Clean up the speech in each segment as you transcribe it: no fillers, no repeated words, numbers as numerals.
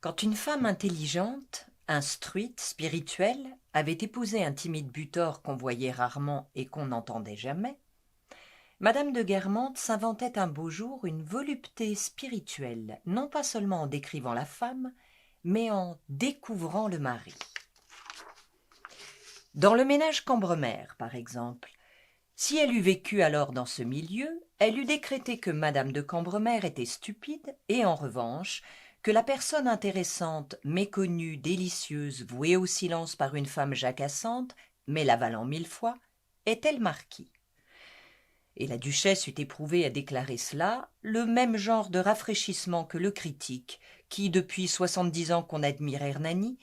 Quand une femme intelligente, instruite, spirituelle, avait épousé un timide butor qu'on voyait rarement et qu'on n'entendait jamais, Madame de Guermantes s'inventait un beau jour une volupté spirituelle, non pas seulement en décrivant la femme, mais en découvrant le mari. Dans le ménage Cambremer, par exemple, si elle eût vécu alors dans ce milieu, elle eût décrété que Madame de Cambremer était stupide et, en revanche, que la personne intéressante, méconnue, délicieuse, vouée au silence par une femme jacassante, mais l'avalant 1000 fois, était le marquis. Et la duchesse eût éprouvé à déclarer cela le même genre de rafraîchissement que le critique, qui, depuis 70 ans qu'on admire Hernani,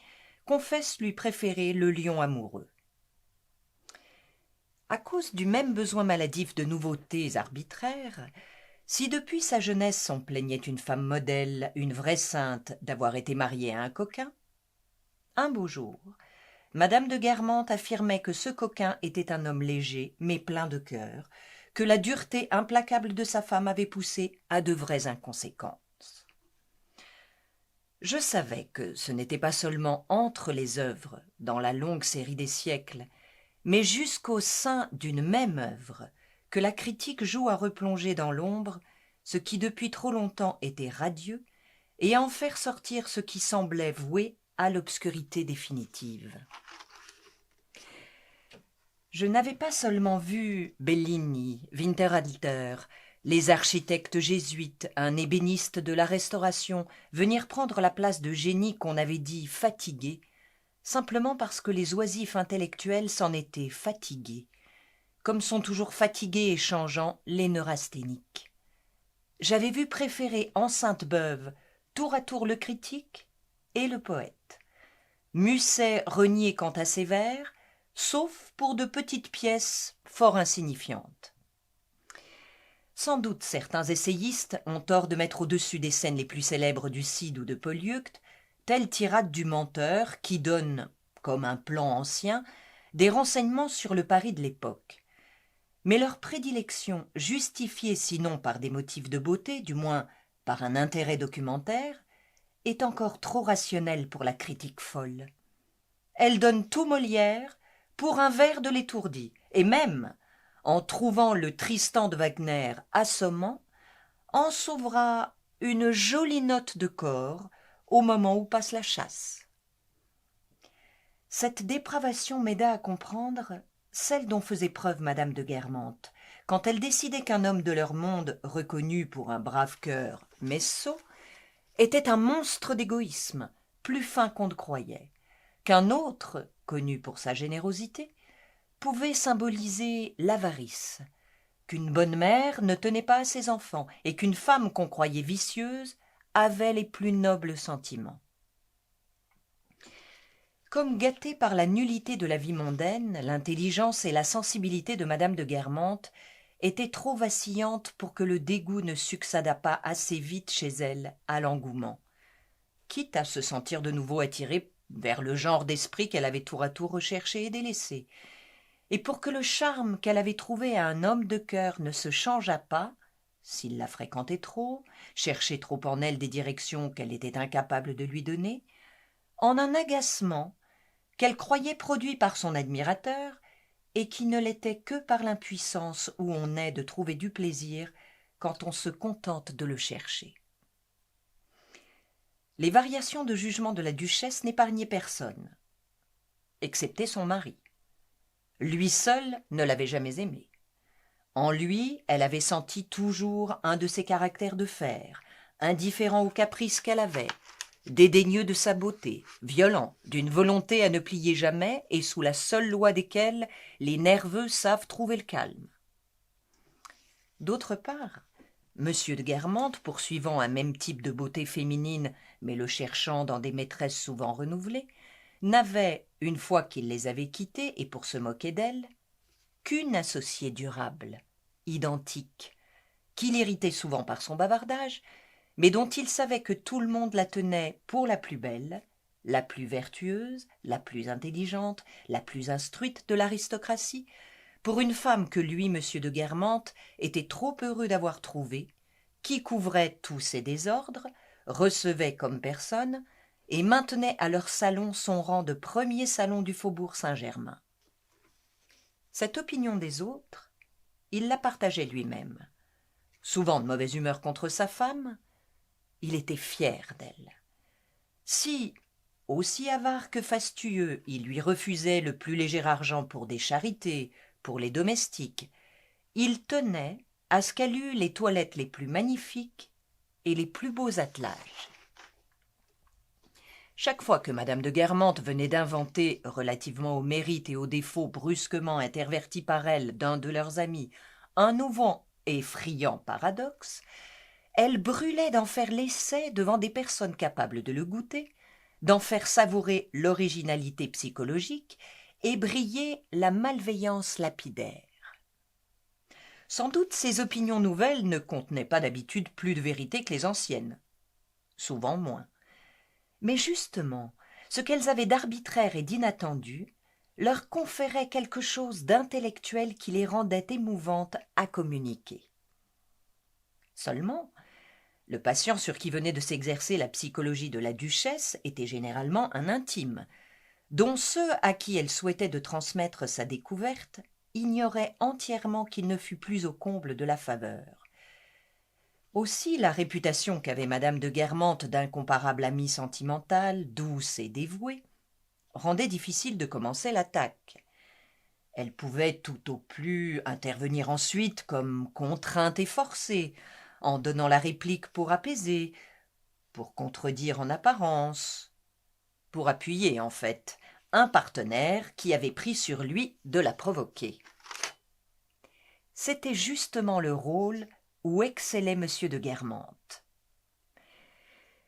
confesse lui préférer le lion amoureux. À cause du même besoin maladif de nouveautés arbitraires, si depuis sa jeunesse on plaignait une femme modèle, une vraie sainte, d'avoir été mariée à un coquin, un beau jour, Madame de Guermantes affirmait que ce coquin était un homme léger, mais plein de cœur, que la dureté implacable de sa femme avait poussé à de vraies inconséquences. Je savais que ce n'était pas seulement entre les œuvres, dans la longue série des siècles, mais jusqu'au sein d'une même œuvre, que la critique joue à replonger dans l'ombre ce qui depuis trop longtemps était radieux et à en faire sortir ce qui semblait voué à l'obscurité définitive. Je n'avais pas seulement vu Bellini, Winterhalter, les architectes jésuites, un ébéniste de la Restauration venir prendre la place de génies qu'on avait dit fatigués, simplement parce que les oisifs intellectuels s'en étaient fatigués, comme sont toujours fatigués et changeants les neurasthéniques. J'avais vu préférer en Sainte-Beuve tour à tour le critique et le poète. Musset renié quant à ses vers, sauf pour de petites pièces fort insignifiantes. Sans doute certains essayistes ont tort de mettre au-dessus des scènes les plus célèbres du Cid ou de Polyeucte telle tirade du menteur qui donne, comme un plan ancien, des renseignements sur le Paris de l'époque. Mais leur prédilection, justifiée sinon par des motifs de beauté, du moins par un intérêt documentaire, est encore trop rationnelle pour la critique folle. Elle donne tout Molière pour un vers de l'étourdi, et même, en trouvant le Tristan de Wagner assommant, en sauvera une jolie note de cor au moment où passe la chasse. Cette dépravation m'aida à comprendre celle dont faisait preuve Madame de Guermantes, quand elle décidait qu'un homme de leur monde, reconnu pour un brave cœur, mais sot, était un monstre d'égoïsme, plus fin qu'on ne croyait, qu'un autre, connu pour sa générosité, pouvait symboliser l'avarice, qu'une bonne mère ne tenait pas à ses enfants et qu'une femme qu'on croyait vicieuse avait les plus nobles sentiments. Comme gâtée par la nullité de la vie mondaine, l'intelligence et la sensibilité de Madame de Guermantes étaient trop vacillantes pour que le dégoût ne succédât pas assez vite chez elle à l'engouement, quitte à se sentir de nouveau attirée vers le genre d'esprit qu'elle avait tour à tour recherché et délaissé. Et pour que le charme qu'elle avait trouvé à un homme de cœur ne se changeât pas, s'il la fréquentait trop, cherchait trop en elle des directions qu'elle était incapable de lui donner, en un agacement qu'elle croyait produit par son admirateur et qui ne l'était que par l'impuissance où on est de trouver du plaisir quand on se contente de le chercher. Les variations de jugement de la duchesse n'épargnaient personne, excepté son mari. Lui seul ne l'avait jamais aimée. En lui, elle avait senti toujours un de ses caractères de fer, indifférent aux caprices qu'elle avait, dédaigneux de sa beauté, violent, d'une volonté à ne plier jamais et sous la seule loi desquelles les nerveux savent trouver le calme. D'autre part, M. de Guermantes, poursuivant un même type de beauté féminine, mais le cherchant dans des maîtresses souvent renouvelées, n'avait, une fois qu'il les avait quittées et pour se moquer d'elles, qu'une associée durable, identique, qui l'irritait souvent par son bavardage, mais dont il savait que tout le monde la tenait pour la plus belle, la plus vertueuse, la plus intelligente, la plus instruite de l'aristocratie, pour une femme que lui, M. de Guermantes, était trop heureux d'avoir trouvée, qui couvrait tous ses désordres, recevait comme personne, et maintenait à leur salon son rang de premier salon du faubourg Saint-Germain. Cette opinion des autres, il la partageait lui-même. Souvent de mauvaise humeur contre sa femme, il était fier d'elle. Si, aussi avare que fastueux, il lui refusait le plus léger argent pour des charités, pour les domestiques, il tenait à ce qu'elle eût les toilettes les plus magnifiques et les plus beaux attelages. Chaque fois que madame de Guermantes venait d'inventer, relativement aux mérites et aux défauts brusquement intervertis par elle d'un de leurs amis, un nouveau et friand paradoxe, elle brûlait d'en faire l'essai devant des personnes capables de le goûter, d'en faire savourer l'originalité psychologique et briller la malveillance lapidaire. Sans doute ces opinions nouvelles ne contenaient pas d'habitude plus de vérité que les anciennes, souvent moins. Mais justement, ce qu'elles avaient d'arbitraire et d'inattendu leur conférait quelque chose d'intellectuel qui les rendait émouvantes à communiquer. Seulement, le patient sur qui venait de s'exercer la psychologie de la duchesse était généralement un intime, dont ceux à qui elle souhaitait de transmettre sa découverte ignoraient entièrement qu'il ne fût plus au comble de la faveur. Aussi la réputation qu'avait madame de Guermantes d'incomparable amie sentimentale, douce et dévouée, rendait difficile de commencer l'attaque. Elle pouvait tout au plus intervenir ensuite comme contrainte et forcée, en donnant la réplique pour apaiser, pour contredire en apparence, pour appuyer en fait un partenaire qui avait pris sur lui de la provoquer. C'était justement le rôle où excellait M. de Guermantes.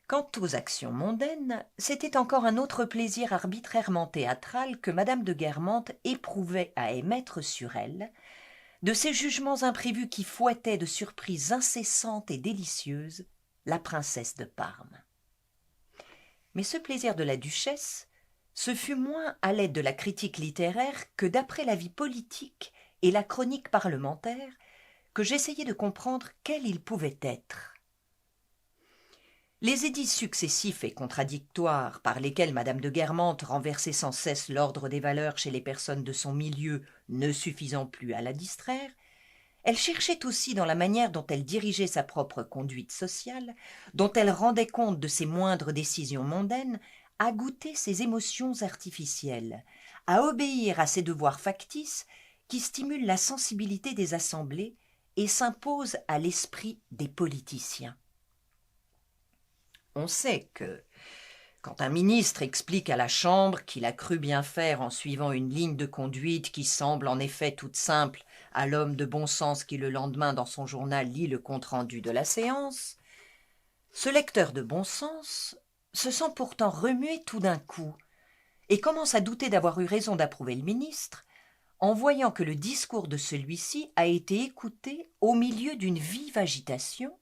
Quant aux actions mondaines, c'était encore un autre plaisir arbitrairement théâtral que madame de Guermantes éprouvait à émettre sur elle, de ces jugements imprévus qui fouettaient de surprises incessantes et délicieuses la princesse de Parme. Mais ce plaisir de la duchesse, ce fut moins à l'aide de la critique littéraire que d'après la vie politique et la chronique parlementaire que j'essayai de comprendre quel il pouvait être. Les édits successifs et contradictoires par lesquels madame de Guermantes renversait sans cesse l'ordre des valeurs chez les personnes de son milieu ne suffisant plus à la distraire, elle cherchait aussi dans la manière dont elle dirigeait sa propre conduite sociale, dont elle rendait compte de ses moindres décisions mondaines, à goûter ses émotions artificielles, à obéir à ses devoirs factices qui stimulent la sensibilité des assemblées et s'imposent à l'esprit des politiciens. On sait que, quand un ministre explique à la Chambre qu'il a cru bien faire en suivant une ligne de conduite qui semble en effet toute simple à l'homme de bon sens qui le lendemain dans son journal lit le compte-rendu de la séance, ce lecteur de bon sens se sent pourtant remué tout d'un coup et commence à douter d'avoir eu raison d'approuver le ministre en voyant que le discours de celui-ci a été écouté au milieu d'une vive agitation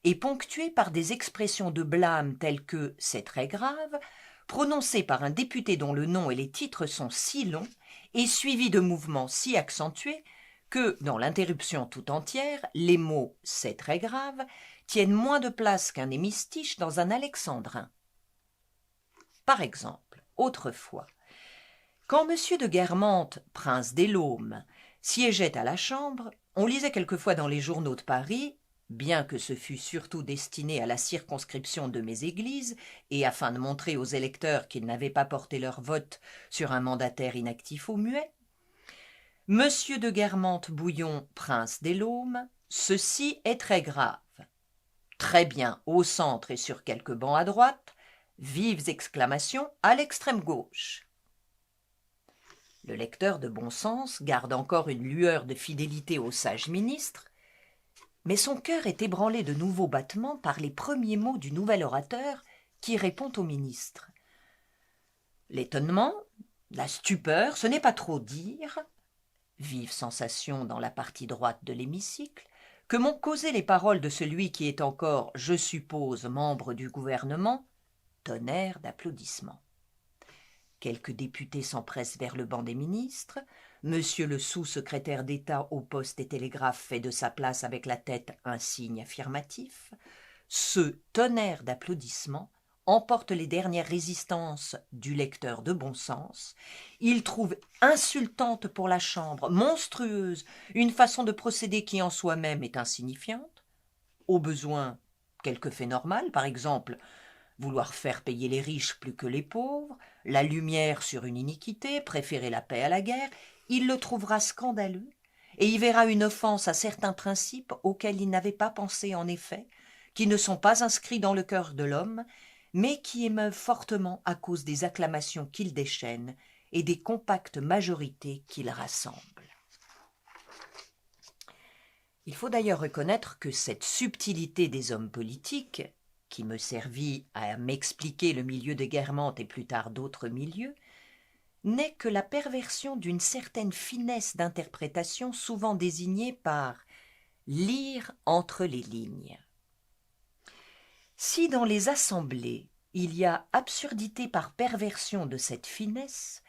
et ponctué par des expressions de blâme telles que « c'est très grave », prononcées par un député dont le nom et les titres sont si longs et suivis de mouvements si accentués que, dans l'interruption tout entière, les mots « c'est très grave » tiennent moins de place qu'un hémistiche dans un alexandrin. Par exemple, autrefois, quand M. de Guermantes, prince des Laumes, siégeait à la Chambre, on lisait quelquefois dans les journaux de Paris, bien que ce fût surtout destiné à la circonscription de mes églises et afin de montrer aux électeurs qu'ils n'avaient pas porté leur vote sur un mandataire inactif ou muet, M. de Guermantes-Bouillon, prince des Laumes, ceci est très grave. Très bien au centre et sur quelques bancs à droite, vives exclamations à l'extrême gauche. Le lecteur de bon sens garde encore une lueur de fidélité au sage ministre, mais son cœur est ébranlé de nouveaux battements par les premiers mots du nouvel orateur qui répond au ministre. L'étonnement, la stupeur, ce n'est pas trop dire, vive sensation dans la partie droite de l'hémicycle, que m'ont causé les paroles de celui qui est encore, je suppose, membre du gouvernement, tonnerre d'applaudissements. Quelques députés s'empressent vers le banc des ministres. Monsieur le sous-secrétaire d'État aux postes et télégraphes fait de sa place avec la tête un signe affirmatif. Ce tonnerre d'applaudissements emporte les dernières résistances du lecteur de bon sens, il trouve insultante pour la Chambre, monstrueuse, une façon de procéder qui en soi-même est insignifiante, au besoin quelque fait normal, par exemple vouloir faire payer les riches plus que les pauvres, la lumière sur une iniquité, préférer la paix à la guerre, il le trouvera scandaleux et y verra une offense à certains principes auxquels il n'avait pas pensé en effet, qui ne sont pas inscrits dans le cœur de l'homme, mais qui émeuvent fortement à cause des acclamations qu'il déchaîne et des compactes majorités qu'il rassemble. Il faut d'ailleurs reconnaître que cette subtilité des hommes politiques, qui me servit à m'expliquer le milieu de Guermantes et plus tard d'autres milieux, n'est que la perversion d'une certaine finesse d'interprétation souvent désignée par « lire entre les lignes ». Si dans les assemblées il y a absurdité par perversion de cette finesse,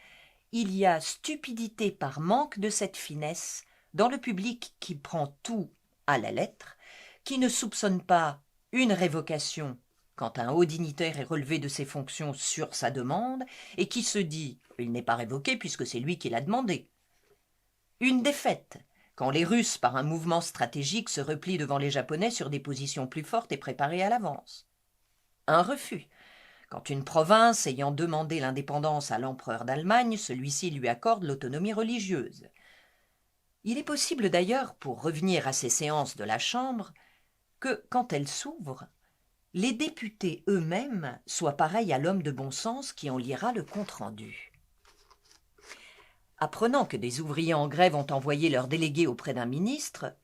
il y a stupidité par manque de cette finesse dans le public qui prend tout à la lettre, qui ne soupçonne pas une révocation quand un haut dignitaire est relevé de ses fonctions sur sa demande et qui se dit « il n'est pas révoqué puisque c'est lui qui l'a demandé ». Une défaite quand les Russes, par un mouvement stratégique, se replient devant les Japonais sur des positions plus fortes et préparées à l'avance. Un refus quand une province ayant demandé l'indépendance à l'empereur d'Allemagne, celui-ci lui accorde l'autonomie religieuse. Il est possible d'ailleurs, pour revenir à ces séances de la Chambre, que, quand elles s'ouvrent, les députés eux-mêmes soient pareils à l'homme de bon sens qui en lira le compte-rendu. Apprenant que des ouvriers en grève ont envoyé leurs délégués auprès d'un ministre,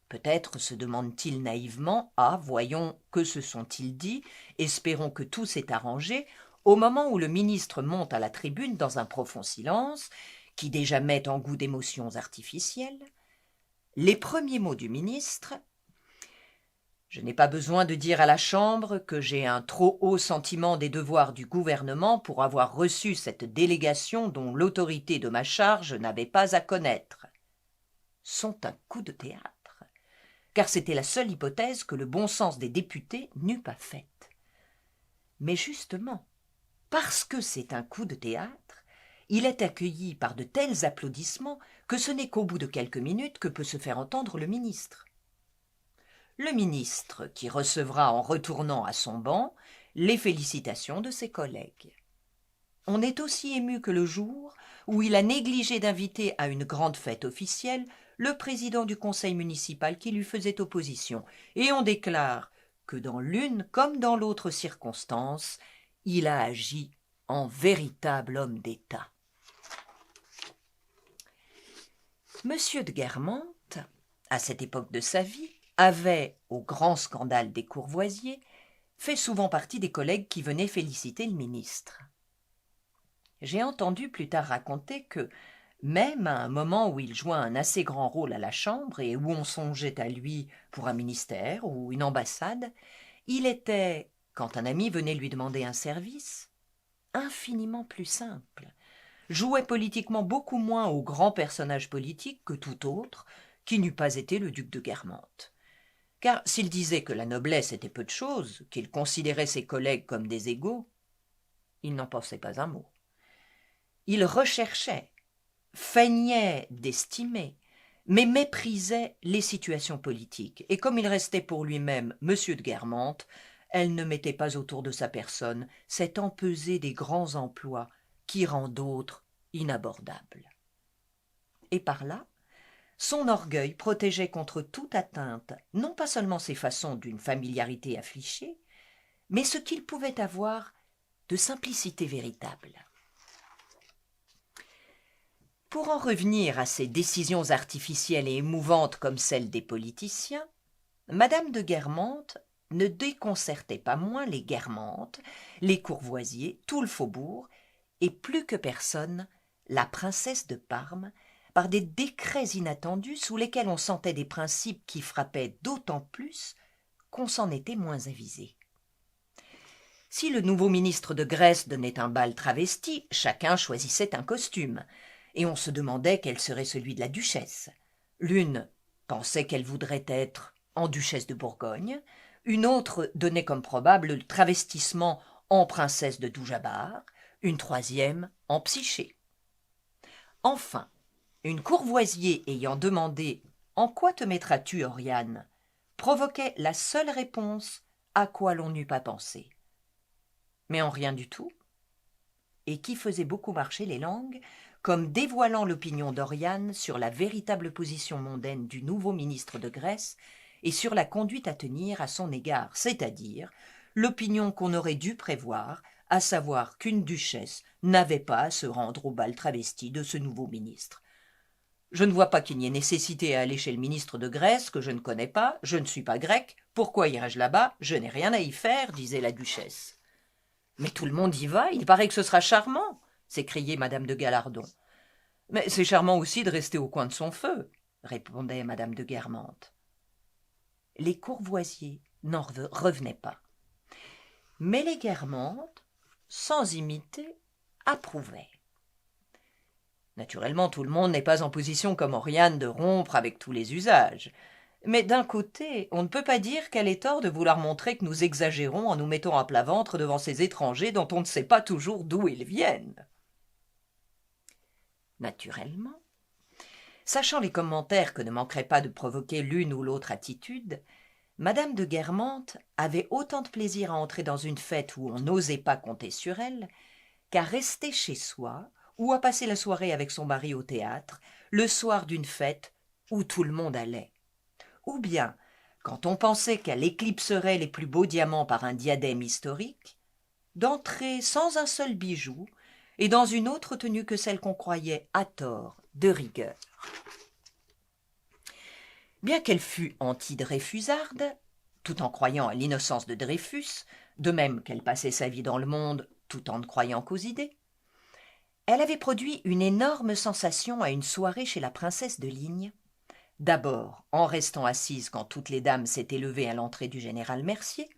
peut-être se demandent-ils naïvement « Ah, voyons, que se sont-ils dit ? Espérons que tout s'est arrangé », au moment où le ministre monte à la tribune dans un profond silence, qui déjà met en goût d'émotions artificielles. Les premiers mots du ministre: « Je n'ai pas besoin de dire à la Chambre que j'ai un trop haut sentiment des devoirs du gouvernement pour avoir reçu cette délégation dont l'autorité de ma charge n'avait pas à connaître », sont un coup de théâtre, car c'était la seule hypothèse que le bon sens des députés n'eût pas faite. Mais justement, parce que c'est un coup de théâtre, il est accueilli par de tels applaudissements que ce n'est qu'au bout de quelques minutes que peut se faire entendre le ministre. Le ministre qui recevra en retournant à son banc les félicitations de ses collègues. On est aussi ému que le jour où il a négligé d'inviter à une grande fête officielle le président du conseil municipal qui lui faisait opposition, et on déclare que dans l'une comme dans l'autre circonstance, il a agi en véritable homme d'État. Monsieur de Guermantes, à cette époque de sa vie, avait, au grand scandale des Courvoisiers, fait souvent partie des collègues qui venaient féliciter le ministre. J'ai entendu plus tard raconter que, même à un moment où il joua un assez grand rôle à la Chambre et où on songeait à lui pour un ministère ou une ambassade, il était, quand un ami venait lui demander un service, infiniment plus simple, jouait politiquement beaucoup moins au grand personnage politique que tout autre qui n'eût pas été le duc de Guermantes. Car s'il disait que la noblesse était peu de chose, qu'il considérait ses collègues comme des égaux, il n'en pensait pas un mot. Il recherchait, feignait d'estimer, mais méprisait les situations politiques, et comme il restait pour lui-même monsieur de Guermantes, elle ne mettait pas autour de sa personne cette empesée des grands emplois qui rend d'autres inabordables. Et par là, son orgueil protégeait contre toute atteinte non pas seulement ses façons d'une familiarité affichée, mais ce qu'il pouvait avoir de simplicité véritable. Pour en revenir à ces décisions artificielles et émouvantes comme celles des politiciens, Madame de Guermantes ne déconcertait pas moins les Guermantes, les Courvoisiers, tout le faubourg, et plus que personne, la princesse de Parme, par des décrets inattendus sous lesquels on sentait des principes qui frappaient d'autant plus qu'on s'en était moins avisé. Si le nouveau ministre de Grèce donnait un bal travesti, chacun choisissait un costume, et on se demandait quel serait celui de la duchesse. L'une pensait qu'elle voudrait être en duchesse de Bourgogne, une autre donnait comme probable le travestissement en princesse de Doujabar, une troisième en Psyché. Enfin, une courvoisier ayant demandé « En quoi te mettras-tu, Oriane ?» provoquait la seule réponse à quoi l'on n'eût pas pensé. Mais en rien du tout, et qui faisait beaucoup marcher les langues, comme dévoilant l'opinion d'Oriane sur la véritable position mondaine du nouveau ministre de Grèce et sur la conduite à tenir à son égard, c'est-à-dire l'opinion qu'on aurait dû prévoir, à savoir qu'une duchesse n'avait pas à se rendre au bal travesti de ce nouveau ministre. Je ne vois pas qu'il n'y ait nécessité à aller chez le ministre de Grèce, que je ne connais pas, je ne suis pas grecque, pourquoi irais-je là-bas? Je n'ai rien à y faire, disait la duchesse. Mais tout le monde y va, il paraît que ce sera charmant, s'écriait madame de Gallardon. Mais c'est charmant aussi de rester au coin de son feu, répondait madame de Guermantes. Les Courvoisiers n'en revenaient pas. Mais les Guermantes, sans imiter, approuvaient. Naturellement, tout le monde n'est pas en position comme Oriane de rompre avec tous les usages. Mais d'un côté, on ne peut pas dire qu'elle ait tort de vouloir montrer que nous exagérons en nous mettant à plat ventre devant ces étrangers dont on ne sait pas toujours d'où ils viennent. Naturellement, sachant les commentaires que ne manqueraient pas de provoquer l'une ou l'autre attitude, madame de Guermantes avait autant de plaisir à entrer dans une fête où on n'osait pas compter sur elle qu'à rester chez soi ou à passer la soirée avec son mari au théâtre, le soir d'une fête où tout le monde allait. Ou bien, quand on pensait qu'elle éclipserait les plus beaux diamants par un diadème historique, d'entrer sans un seul bijou et dans une autre tenue que celle qu'on croyait, à tort, de rigueur. Bien qu'elle fût anti-dreyfusarde, tout en croyant à l'innocence de Dreyfus, de même qu'elle passait sa vie dans le monde tout en ne croyant qu'aux idées, elle avait produit une énorme sensation à une soirée chez la princesse de Ligne, d'abord en restant assise quand toutes les dames s'étaient levées à l'entrée du général Mercier,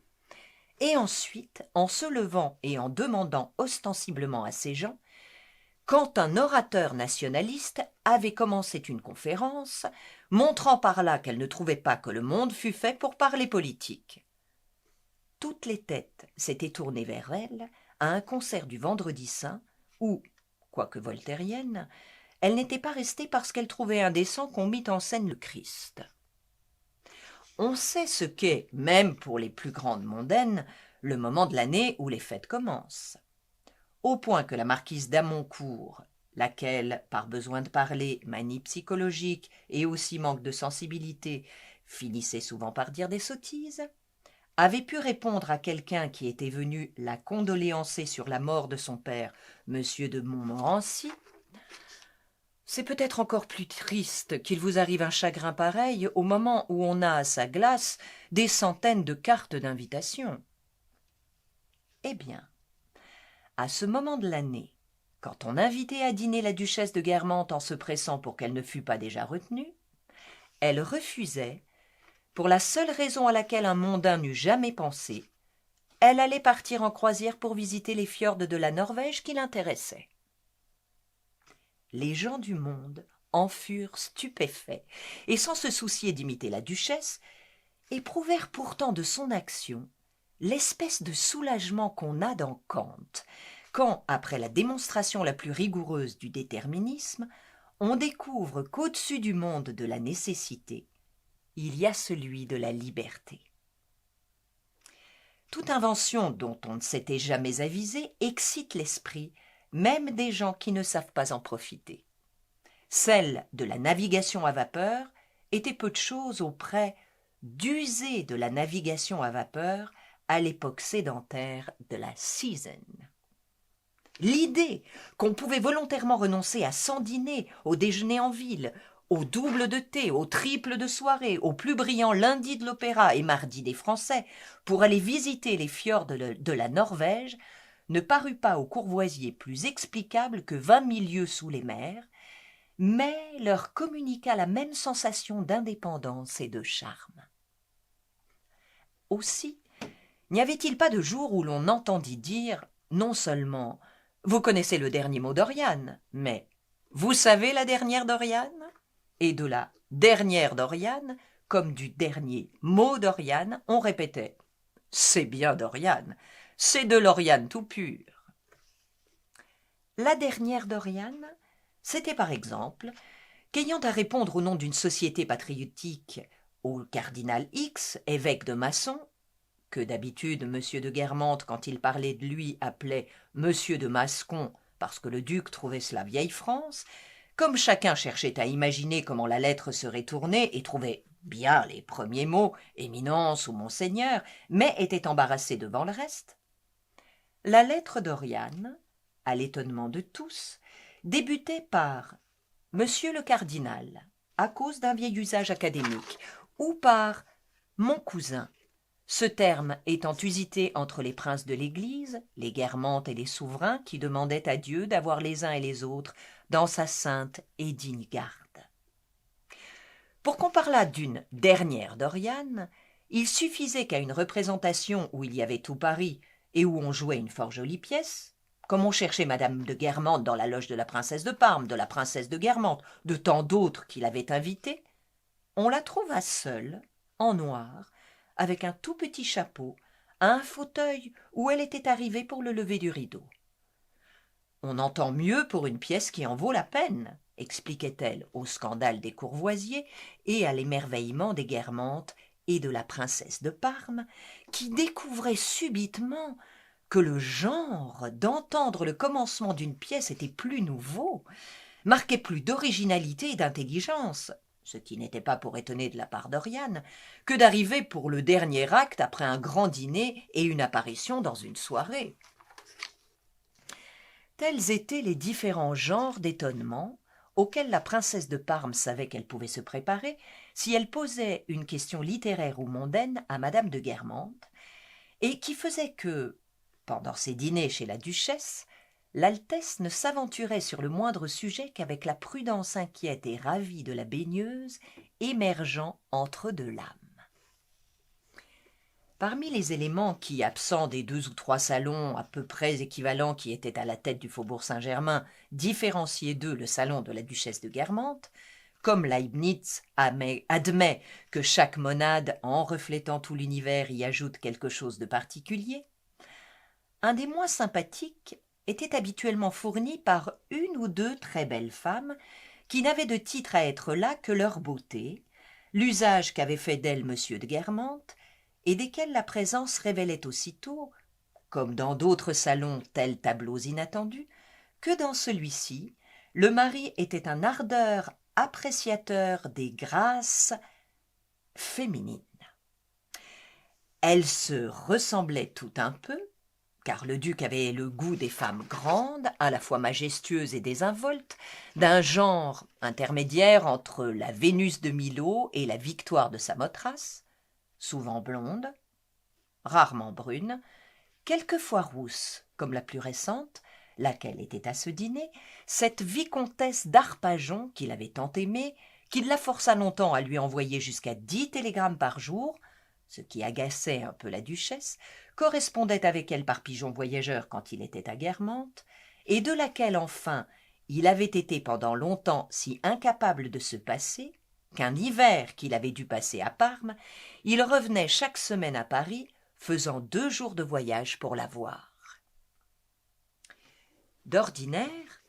et ensuite en se levant et en demandant ostensiblement à ses gens quand un orateur nationaliste avait commencé une conférence, montrant par là qu'elle ne trouvait pas que le monde fût fait pour parler politique. Toutes les têtes s'étaient tournées vers elle à un concert du Vendredi Saint où, quoique voltairienne, elle n'était pas restée parce qu'elle trouvait indécent qu'on mît en scène le Christ. On sait ce qu'est, même pour les plus grandes mondaines, le moment de l'année où les fêtes commencent. Au point que la marquise d'Amoncourt, laquelle, par besoin de parler, manie psychologique et aussi manque de sensibilité, finissait souvent par dire des sottises, avait pu répondre à quelqu'un qui était venu la condoléancer sur la mort de son père, M. de Montmorency, « C'est peut-être encore plus triste qu'il vous arrive un chagrin pareil au moment où on a à sa glace des centaines de cartes d'invitation. » Eh bien, à ce moment de l'année, quand on invitait à dîner la duchesse de Guermantes en se pressant pour qu'elle ne fût pas déjà retenue, elle refusait, pour la seule raison à laquelle un mondain n'eût jamais pensé, elle allait partir en croisière pour visiter les fjords de la Norvège qui l'intéressaient. Les gens du monde en furent stupéfaits, et sans se soucier d'imiter la duchesse, éprouvèrent pourtant de son action l'espèce de soulagement qu'on a dans Kant, quand, après la démonstration la plus rigoureuse du déterminisme, on découvre qu'au-dessus du monde de la nécessité, il y a celui de la liberté. Toute invention dont on ne s'était jamais avisé excite l'esprit, même des gens qui ne savent pas en profiter. Celle de la navigation à vapeur était peu de chose auprès d'user de la navigation à vapeur à l'époque sédentaire de la season. L'idée qu'on pouvait volontairement renoncer à 100 dîners, au déjeuner en ville, au double de thé, au triple de soirée, au plus brillant lundi de l'opéra et mardi des Français, pour aller visiter les fjords de la Norvège, ne parut pas aux Courvoisiers plus explicable que 20 000 lieues sous les mers, mais leur communiqua la même sensation d'indépendance et de charme. Aussi, n'y avait-il pas de jour où l'on entendit dire, non seulement « Vous connaissez le dernier mot d'Oriane », mais « Vous savez la dernière d'Oriane ?» Et de la dernière d'Oriane, comme du dernier mot d'Oriane, on répétait « C'est bien d'Oriane », C'est de l'Oriane tout pur. La dernière d'Oriane, c'était par exemple qu'ayant à répondre au nom d'une société patriotique au cardinal X, évêque de Masson, que d'habitude M. de Guermantes, quand il parlait de lui, appelait M. de Mascon, parce que le duc trouvait cela vieille France, comme chacun cherchait à imaginer comment la lettre serait tournée et trouvait bien les premiers mots, éminence ou monseigneur, mais était embarrassé devant le reste, la lettre d'Oriane, à l'étonnement de tous, débutait par « Monsieur le cardinal », à cause d'un vieil usage académique, ou par « mon cousin », ce terme étant usité entre les princes de l'Église, les Guermantes et les souverains qui demandaient à Dieu d'avoir les uns et les autres dans sa sainte et digne garde. Pour qu'on parlât d'une dernière d'Oriane, il suffisait qu'à une représentation où il y avait tout Paris et où on jouait une fort jolie pièce, comme on cherchait Madame de Guermantes dans la loge de la princesse de Parme, de la princesse de Guermantes, de tant d'autres qui l'avaient invitée, on la trouva seule, en noir, avec un tout petit chapeau, à un fauteuil où elle était arrivée pour le lever du rideau. « On entend mieux pour une pièce qui en vaut la peine, » expliquait-elle au scandale des Courvoisiers et à l'émerveillement des Guermantes et de la princesse de Parme, qui découvraient subitement que le genre d'entendre le commencement d'une pièce était plus nouveau, marquait plus d'originalité et d'intelligence, ce qui n'était pas pour étonner de la part d'Oriane, que d'arriver pour le dernier acte après un grand dîner et une apparition dans une soirée. Tels étaient les différents genres d'étonnement auxquels la princesse de Parme savait qu'elle pouvait se préparer si elle posait une question littéraire ou mondaine à madame de Guermantes, et qui faisaient que, pendant ses dîners chez la duchesse, l'Altesse ne s'aventurait sur le moindre sujet qu'avec la prudence inquiète et ravie de la baigneuse émergeant entre deux lames. Parmi les éléments qui, absents des 2 ou 3 salons à peu près équivalents qui étaient à la tête du faubourg Saint-Germain, différenciaient d'eux le salon de la duchesse de Guermantes, comme Leibniz admet que chaque monade, en reflétant tout l'univers, y ajoute quelque chose de particulier, un des moins sympathiques était habituellement fourni par une ou deux très belles femmes qui n'avaient de titre à être là que leur beauté, l'usage qu'avait fait d'elles M. de Guermantes, et desquelles la présence révélait aussitôt, comme dans d'autres salons tels tableaux inattendus, que dans celui-ci, le mari était un ardeur appréciateur des grâces féminines. Elles se ressemblaient tout un peu, car le duc avait le goût des femmes grandes, à la fois majestueuses et désinvoltes, d'un genre intermédiaire entre la Vénus de Milo et la Victoire de Samothrace, souvent blonde, rarement brune, quelquefois rousse, comme la plus récente, laquelle était à ce dîner, cette vicomtesse d'Arpajon qu'il avait tant aimée, qu'il la força longtemps à lui envoyer jusqu'à 10 télégrammes par jour, ce qui agaçait un peu la duchesse, correspondait avec elle par pigeon voyageur quand il était à Guermantes, et de laquelle enfin il avait été pendant longtemps si incapable de se passer qu'un hiver qu'il avait dû passer à Parme, il revenait chaque semaine à Paris, faisant 2 jours de voyage pour la voir. D'ordinaire,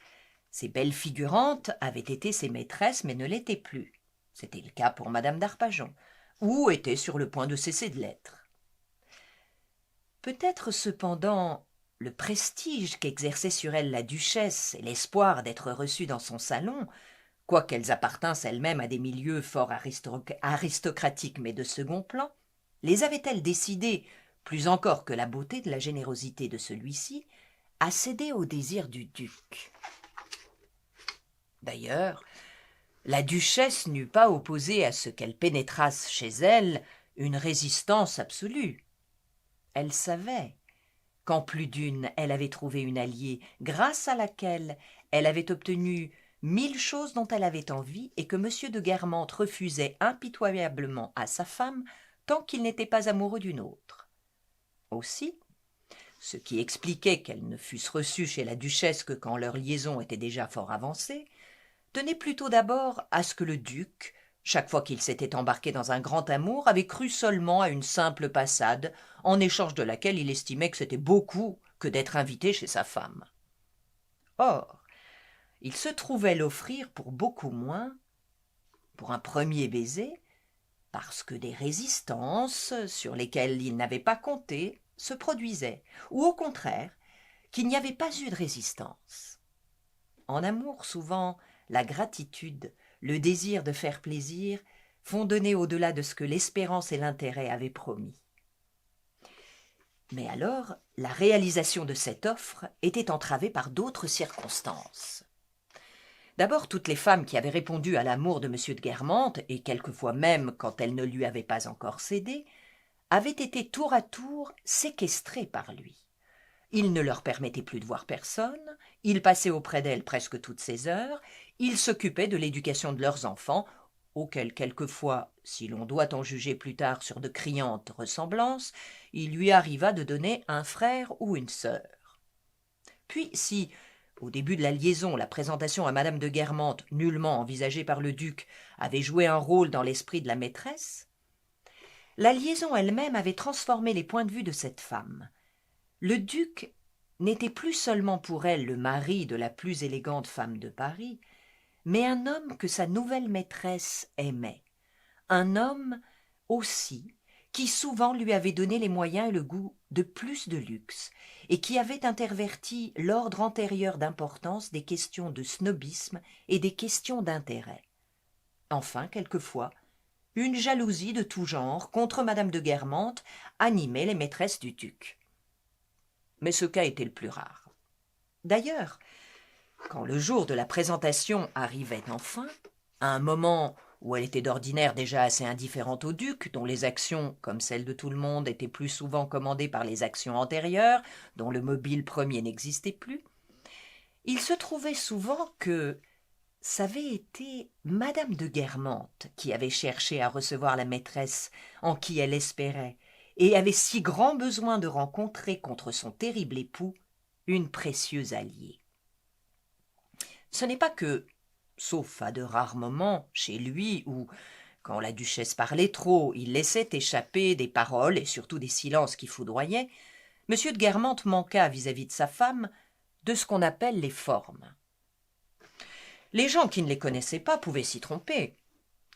ces belles figurantes avaient été ses maîtresses mais ne l'étaient plus. C'était le cas pour madame d'Arpajon, ou était sur le point de cesser de l'être. Peut-être cependant le prestige qu'exerçait sur elle la duchesse et l'espoir d'être reçue dans son salon, quoiqu'elles appartinssent elles-mêmes à des milieux fort aristocratiques mais de second plan, les avait-elles décidées, plus encore que la beauté de la générosité de celui-ci, à céder aux désirs du duc. D'ailleurs, la duchesse n'eût pas opposé à ce qu'elle pénétrasse chez elle une résistance absolue. Elle savait qu'en plus d'une, elle avait trouvé une alliée, grâce à laquelle elle avait obtenu 1000 choses dont elle avait envie et que M. de Guermantes refusait impitoyablement à sa femme tant qu'il n'était pas amoureux d'une autre. Aussi, ce qui expliquait qu'elles ne fussent reçues chez la duchesse que quand leur liaison était déjà fort avancée, tenait plutôt d'abord à ce que le duc, chaque fois qu'il s'était embarqué dans un grand amour, avait cru seulement à une simple passade, en échange de laquelle il estimait que c'était beaucoup que d'être invité chez sa femme. Or, il se trouvait l'offrir pour beaucoup moins, pour un premier baiser, parce que des résistances, sur lesquelles il n'avait pas compté, se produisaient, ou au contraire, qu'il n'y avait pas eu de résistance. En amour, souvent, la gratitude, le désir de faire plaisir font donner au-delà de ce que l'espérance et l'intérêt avaient promis. Mais alors, la réalisation de cette offre était entravée par d'autres circonstances. D'abord, toutes les femmes qui avaient répondu à l'amour de M. de Guermantes, et quelquefois même quand elles ne lui avaient pas encore cédé, avaient été tour à tour séquestrées par lui. Il ne leur permettait plus de voir personne, il passait auprès d'elles presque toutes ses heures, il s'occupait de l'éducation de leurs enfants, auxquels quelquefois, si l'on doit en juger plus tard sur de criantes ressemblances, il lui arriva de donner un frère ou une sœur. Puis, si, au début de la liaison, la présentation à madame de Guermantes, nullement envisagée par le duc, avait joué un rôle dans l'esprit de la maîtresse, la liaison elle-même avait transformé les points de vue de cette femme. Le duc n'était plus seulement pour elle le mari de la plus élégante femme de Paris, mais un homme que sa nouvelle maîtresse aimait, un homme aussi qui souvent lui avait donné les moyens et le goût de plus de luxe, et qui avait interverti l'ordre antérieur d'importance des questions de snobisme et des questions d'intérêt. Enfin, quelquefois, une jalousie de tout genre contre madame de Guermantes animait les maîtresses du duc. Mais ce cas était le plus rare. D'ailleurs, quand le jour de la présentation arrivait enfin, à un moment où elle était d'ordinaire déjà assez indifférente au duc, dont les actions, comme celles de tout le monde, étaient plus souvent commandées par les actions antérieures, dont le mobile premier n'existait plus, il se trouvait souvent que c'avait été madame de Guermantes qui avait cherché à recevoir la maîtresse en qui elle espérait, et avait si grand besoin de rencontrer contre son terrible époux une précieuse alliée. Ce n'est pas que, sauf à de rares moments, chez lui, où, quand la duchesse parlait trop, il laissait échapper des paroles et surtout des silences qui foudroyaient, M. de Guermantes manqua vis-à-vis de sa femme de ce qu'on appelle les formes. Les gens qui ne les connaissaient pas pouvaient s'y tromper.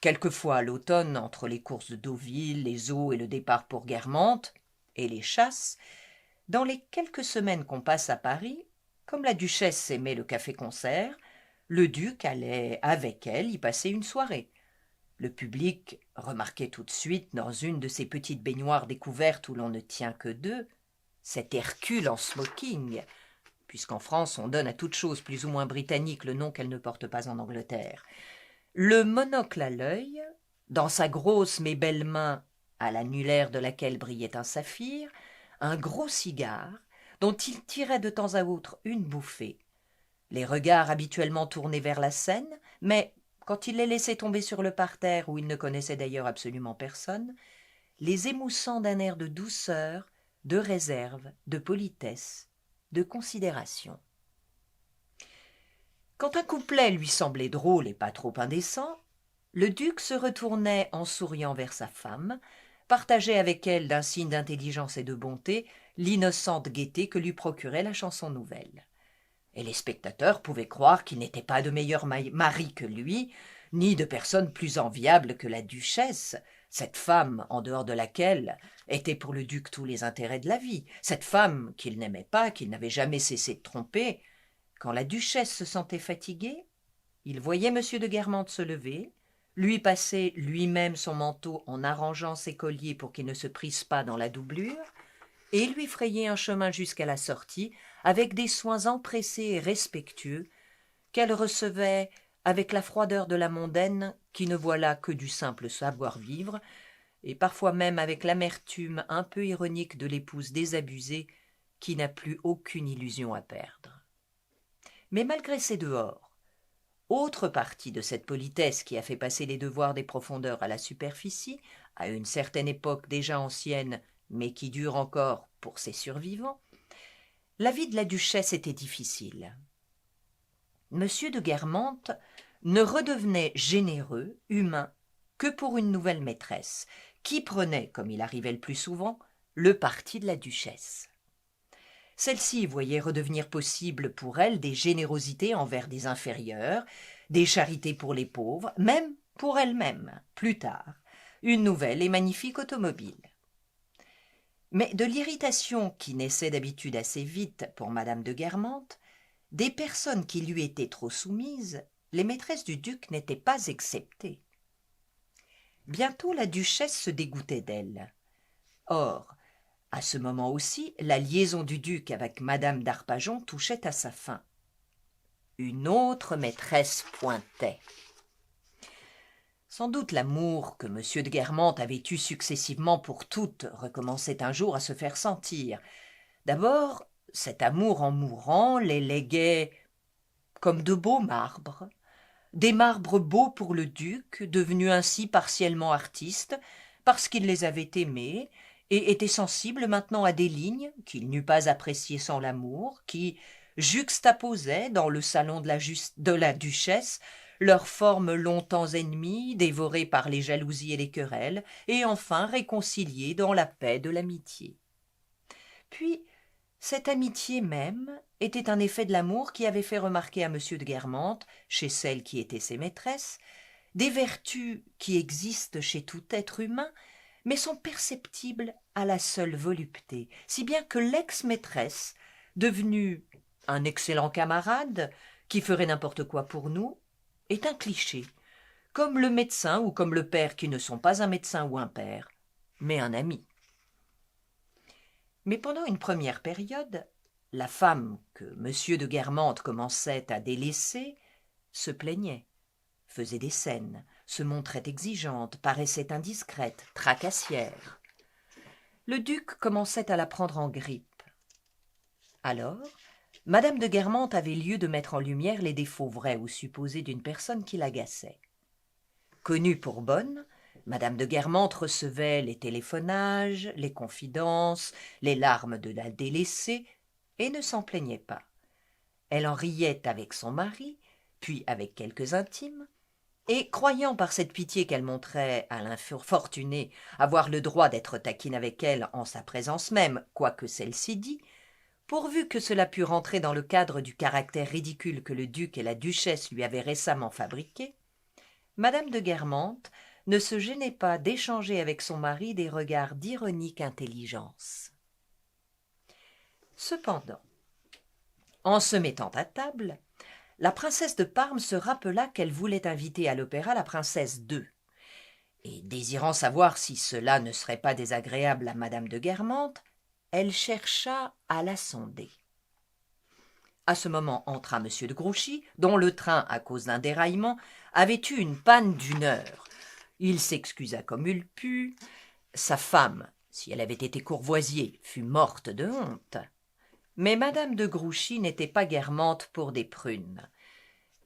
Quelquefois à l'automne, entre les courses de Deauville, les eaux et le départ pour Guermantes, et les chasses, dans les quelques semaines qu'on passe à Paris, comme la duchesse aimait le café-concert, le duc allait avec elle y passer une soirée. Le public remarquait tout de suite, dans une de ces petites baignoires découvertes où l'on ne tient que deux, cet Hercule en smoking, puisqu'en France on donne à toute chose plus ou moins britannique le nom qu'elle ne porte pas en Angleterre, le monocle à l'œil, dans sa grosse mais belle main, à l'annulaire de laquelle brillait un saphir, un gros cigare, dont il tirait de temps à autre une bouffée, les regards habituellement tournés vers la scène, mais, quand il les laissait tomber sur le parterre, où il ne connaissait d'ailleurs absolument personne, les émoussant d'un air de douceur, de réserve, de politesse, de considération. Quand un couplet lui semblait drôle et pas trop indécent, le duc se retournait en souriant vers sa femme, partageait avec elle d'un signe d'intelligence et de bonté l'innocente gaieté que lui procurait la chanson nouvelle. Et les spectateurs pouvaient croire qu'il n'était pas de meilleur mari que lui, ni de personne plus enviable que la duchesse, cette femme en dehors de laquelle étaient pour le duc tous les intérêts de la vie, cette femme qu'il n'aimait pas, qu'il n'avait jamais cessé de tromper. Quand la duchesse se sentait fatiguée, il voyait M. de Guermantes se lever, lui passer lui-même son manteau en arrangeant ses colliers pour qu'il ne se prise pas dans la doublure, et lui frayer un chemin jusqu'à la sortie avec des soins empressés et respectueux qu'elle recevait avec la froideur de la mondaine qui ne voit là que du simple savoir-vivre, et parfois même avec l'amertume un peu ironique de l'épouse désabusée qui n'a plus aucune illusion à perdre. Mais malgré ces dehors, autre partie de cette politesse qui a fait passer les devoirs des profondeurs à la superficie, à une certaine époque déjà ancienne, mais qui dure encore pour ses survivants, la vie de la duchesse était difficile. M. de Guermantes ne redevenait généreux, humain, que pour une nouvelle maîtresse, qui prenait, comme il arrivait le plus souvent, le parti de la duchesse. Celle-ci voyait redevenir possible pour elle des générosités envers des inférieurs, des charités pour les pauvres, même pour elle-même, plus tard, une nouvelle et magnifique automobile. Mais de l'irritation qui naissait d'habitude assez vite pour madame de Guermantes, des personnes qui lui étaient trop soumises, les maîtresses du duc n'étaient pas exceptées. Bientôt la duchesse se dégoûtait d'elle. Or, à ce moment aussi, la liaison du duc avec madame d'Arpajon touchait à sa fin. Une autre maîtresse pointait. Sans doute l'amour que M. de Guermantes avait eu successivement pour toutes recommençait un jour à se faire sentir. D'abord, cet amour en mourant les léguait comme de beaux marbres, des marbres beaux pour le duc, devenu ainsi partiellement artiste, parce qu'il les avait aimés, et était sensible maintenant à des lignes qu'il n'eût pas appréciées sans l'amour, qui juxtaposaient dans le salon de la duchesse leurs formes longtemps ennemies, dévorées par les jalousies et les querelles, et enfin réconciliées dans la paix de l'amitié. Puis, cette amitié même était un effet de l'amour qui avait fait remarquer à M. de Guermantes, chez celles qui étaient ses maîtresses, des vertus qui existent chez tout être humain, mais sont perceptibles à la seule volupté, si bien que l'ex-maîtresse, devenue un excellent camarade, qui ferait n'importe quoi pour nous, est un cliché, comme le médecin ou comme le père qui ne sont pas un médecin ou un père, mais un ami. Mais pendant une première période, la femme que M. de Guermantes commençait à délaisser se plaignait, faisait des scènes, se montrait exigeante, paraissait indiscrète, tracassière. Le duc commençait à la prendre en grippe. Alors, madame de Guermantes avait lieu de mettre en lumière les défauts vrais ou supposés d'une personne qui l'agaçait. Connue pour bonne, madame de Guermantes recevait les téléphonages, les confidences, les larmes de la délaissée, et ne s'en plaignait pas. Elle en riait avec son mari, puis avec quelques intimes, et croyant par cette pitié qu'elle montrait à l'infortunée avoir le droit d'être taquine avec elle en sa présence même, quoique celle-ci dit, pourvu que cela pût rentrer dans le cadre du caractère ridicule que le duc et la duchesse lui avaient récemment fabriqué, madame de Guermantes ne se gênait pas d'échanger avec son mari des regards d'ironique intelligence. Cependant, en se mettant à table, la princesse de Parme se rappela qu'elle voulait inviter à l'opéra la princesse d'Eu, et désirant savoir si cela ne serait pas désagréable à madame de Guermantes, elle chercha à la sonder. À ce moment entra M. de Grouchy, dont le train, à cause d'un déraillement, avait eu une panne d'1 heure. Il s'excusa comme il put. Sa femme, si elle avait été Courvoisier, fut morte de honte. Mais madame de Grouchy n'était pas Guermantes pour des prunes.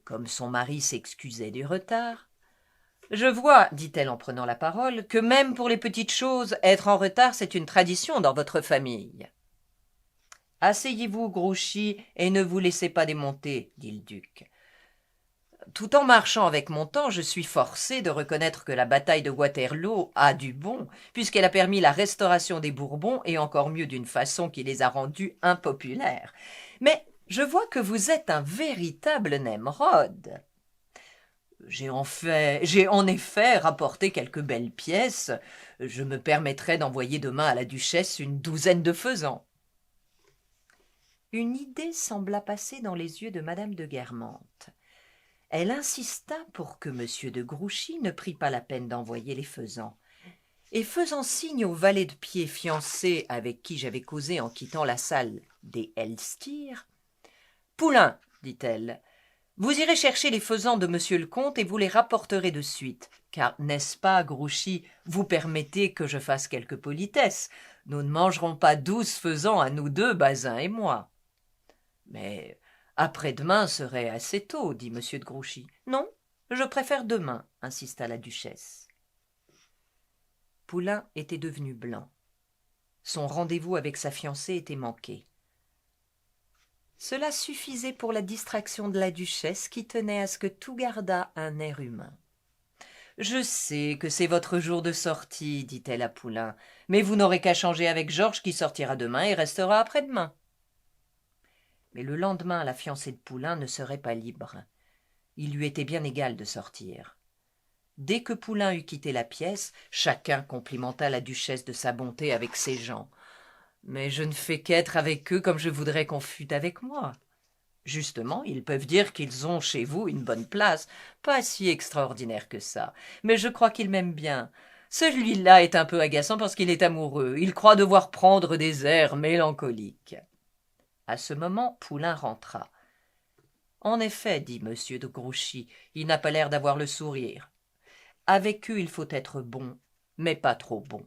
Comme son mari s'excusait du retard, « Je vois, dit-elle en prenant la parole, que même pour les petites choses, être en retard, c'est une tradition dans votre famille. » « Asseyez-vous, Grouchy, et ne vous laissez pas démonter, dit le duc. Tout en marchant avec mon temps, je suis forcé de reconnaître que la bataille de Waterloo a du bon, puisqu'elle a permis la restauration des Bourbons, et encore mieux d'une façon qui les a rendus impopulaires. Mais je vois que vous êtes un véritable Nemrod. J'ai en effet rapporté quelques belles pièces. Je me permettrai d'envoyer demain à la duchesse une 12aine de faisans. » Une idée sembla passer dans les yeux de madame de Guermantes. Elle insista pour que M. de Grouchy ne prît pas la peine d'envoyer les faisans, et faisant signe au valet de pied fiancé avec qui j'avais causé en quittant la salle des Elstir, « Poulain, dit-elle, vous irez chercher les faisans de monsieur le comte et vous les rapporterez de suite, car, n'est-ce pas, Grouchy, vous permettez que je fasse quelque politesse. Nous ne mangerons pas 12 faisans à nous deux, Bazin et moi. » « Mais après-demain serait assez tôt, dit M. de Grouchy. « Non, je préfère demain, insista la duchesse. Poulain était devenu blanc. Son rendez-vous avec sa fiancée était manqué. Cela suffisait pour la distraction de la duchesse qui tenait à ce que tout gardât un air humain. Je sais que c'est votre jour de sortie, dit-elle à Poulain, mais vous n'aurez qu'à changer avec Georges qui sortira demain et restera après-demain. Mais le lendemain, la fiancée de Poulain ne serait pas libre. Il lui était bien égal de sortir. Dès que Poulain eut quitté la pièce, chacun complimenta la duchesse de sa bonté avec ses gens. Mais je ne fais qu'être avec eux comme je voudrais qu'on fût avec moi. Justement, ils peuvent dire qu'ils ont chez vous une bonne place, pas si extraordinaire que ça, mais je crois qu'ils m'aiment bien. Celui-là est un peu agaçant parce qu'il est amoureux. Il croit devoir prendre des airs mélancoliques. À ce moment, Poulain rentra. En effet, dit M. de Grouchy, il n'a pas l'air d'avoir le sourire. Avec eux, il faut être bon, mais pas trop bon.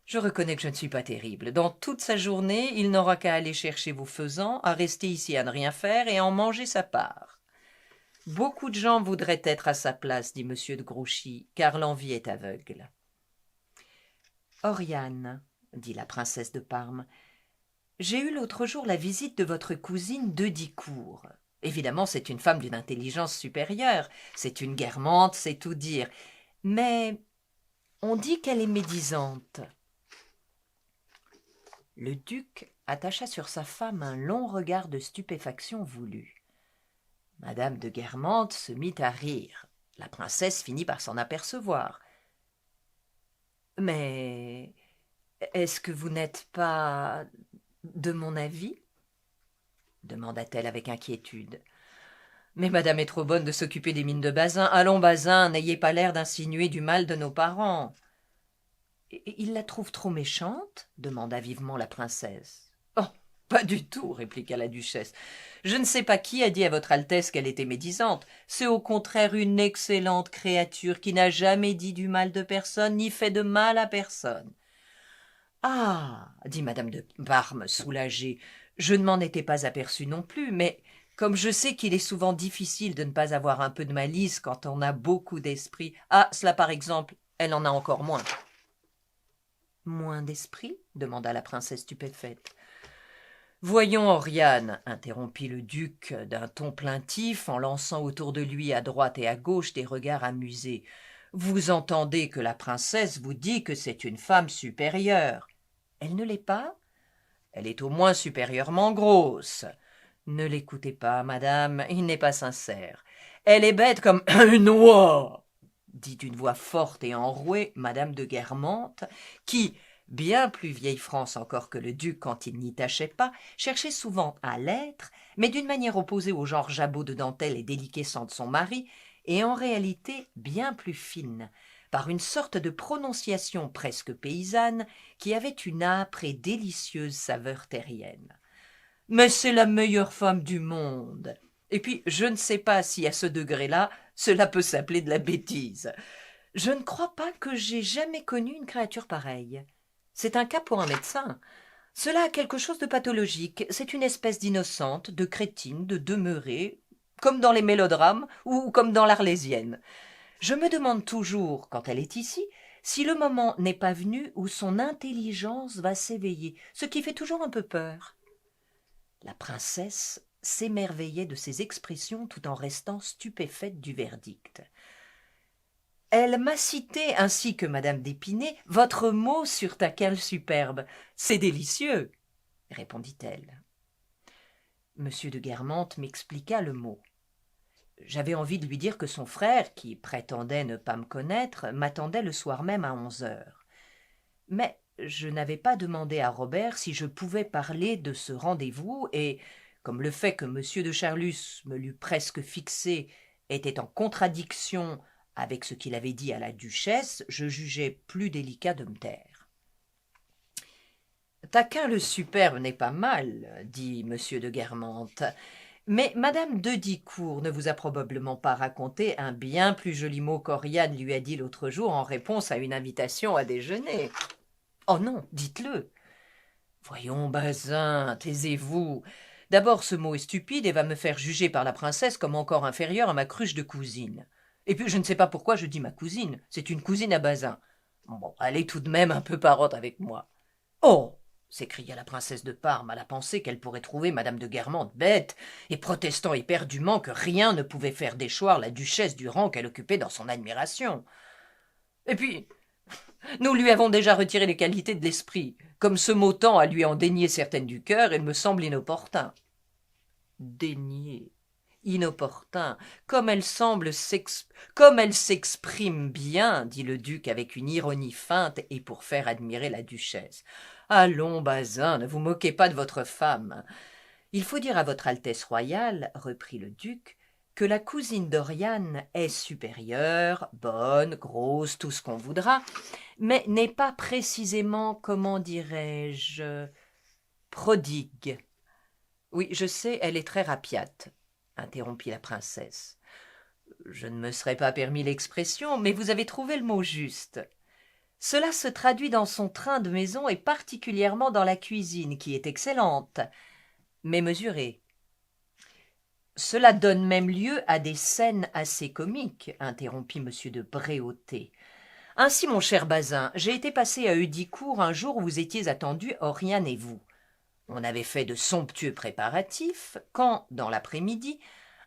Je reconnais que je ne suis pas terrible. Dans toute sa journée, il n'aura qu'à aller chercher vos faisans, à rester ici à ne rien faire et à en manger sa part. Beaucoup de gens voudraient être à sa place, dit M. de Grouchy, car l'envie est aveugle. Oriane, dit la princesse de Parme, j'ai eu l'autre jour la visite de votre cousine d'Heudicourt. Évidemment, c'est une femme d'une intelligence supérieure, c'est une Guermantes, c'est tout dire. Mais on dit qu'elle est médisante. Le duc attacha sur sa femme un long regard de stupéfaction voulue. Madame de Guermantes se mit à rire. La princesse finit par s'en apercevoir. « Mais est-ce que vous n'êtes pas de mon avis ?» demanda-t-elle avec inquiétude. « Mais madame est trop bonne de s'occuper des mines de Bazin. Allons, Bazin, n'ayez pas l'air d'insinuer du mal de nos parents. »« Il la trouve trop méchante ?» demanda vivement la princesse. « Oh, pas du tout, » répliqua la duchesse. « Je ne sais pas qui a dit à votre Altesse qu'elle était médisante. C'est au contraire une excellente créature qui n'a jamais dit du mal de personne ni fait de mal à personne. »« Ah !» dit madame de Parme soulagée. « Je ne m'en étais pas aperçue non plus, mais comme je sais qu'il est souvent difficile de ne pas avoir un peu de malice quand on a beaucoup d'esprit… Ah, cela par exemple, elle en a encore moins. » « Moins d'esprit ?» demanda la princesse stupéfaite. « Voyons, Oriane, interrompit le duc d'un ton plaintif en lançant autour de lui à droite et à gauche des regards amusés. Vous entendez que la princesse vous dit que c'est une femme supérieure. Elle ne l'est pas ? Elle est au moins supérieurement grosse. Ne l'écoutez pas, madame, il n'est pas sincère. Elle est bête comme une oie, dit d'une voix forte et enrouée madame de Guermantes, qui, bien plus vieille France encore que le duc quand il n'y tâchait pas, cherchait souvent à l'être, mais d'une manière opposée au genre jabot de dentelle et déliquescent de son mari, et en réalité bien plus fine, par une sorte de prononciation presque paysanne qui avait une âpre et délicieuse saveur terrienne. « Mais c'est la meilleure femme du monde. Et puis, je ne sais pas si à ce degré-là, cela peut s'appeler de la bêtise. Je ne crois pas que j'ai jamais connu une créature pareille. C'est un cas pour un médecin. Cela a quelque chose de pathologique. C'est une espèce d'innocente, de crétine, de demeurée, comme dans les mélodrames ou comme dans l'Arlésienne. Je me demande toujours, quand elle est ici, si le moment n'est pas venu où son intelligence va s'éveiller, ce qui fait toujours un peu peur. » La princesse s'émerveillait de ces expressions tout en restant stupéfaite du verdict. « Elle m'a cité, ainsi que madame d'Épinay, votre mot sur ta cale superbe. C'est délicieux, » répondit-elle. Monsieur de Guermantes m'expliqua le mot. J'avais envie de lui dire que son frère, qui prétendait ne pas me connaître, m'attendait le soir même à 11 heures. Mais je n'avais pas demandé à Robert si je pouvais parler de ce rendez-vous, et comme le fait que M. de Charlus me l'eût presque fixé était en contradiction avec ce qu'il avait dit à la duchesse, je jugeais plus délicat de me taire. « Taquin le superbe n'est pas mal, dit M. de Guermantes, mais madame d'Heudicourt ne vous a probablement pas raconté un bien plus joli mot qu'Oriane lui a dit l'autre jour en réponse à une invitation à déjeuner. » « Oh non, dites-le. »« Voyons, Bazin, taisez-vous. D'abord, ce mot est stupide et va me faire juger par la princesse comme encore inférieure à ma cruche de cousine. Et puis je ne sais pas pourquoi je dis ma cousine, c'est une cousine à Bazin. Bon, elle est tout de même un peu parente avec moi. »« Oh, s'écria la princesse de Parme à la pensée qu'elle pourrait trouver madame de Guermantes bête, et protestant éperdument que rien ne pouvait faire déchoir la duchesse du rang qu'elle occupait dans son admiration. Et puis, nous lui avons déjà retiré les qualités de l'esprit. Comme ce mot tend à lui en dénier certaines du cœur, il me semble inopportun. Dénier, inopportun, comme elle s'exprime bien, dit le duc avec une ironie feinte et pour faire admirer la duchesse. Allons, Bazin, ne vous moquez pas de votre femme. Il faut dire à votre Altesse royale, reprit le duc, que la cousine d'Oriane est supérieure, bonne, grosse, tout ce qu'on voudra, mais n'est pas précisément, comment dirais-je, prodigue. Oui, je sais, elle est très rapiate, interrompit la princesse. Je ne me serais pas permis l'expression, mais vous avez trouvé le mot juste. Cela se traduit dans son train de maison et particulièrement dans la cuisine, qui est excellente, mais mesurée. Cela donne même lieu à des scènes assez comiques, interrompit M. de Bréauté. Ainsi, mon cher Bazin, j'ai été passé à Heudicourt un jour où vous étiez attendus, Oriane et vous. On avait fait de somptueux préparatifs, quand, dans l'après-midi,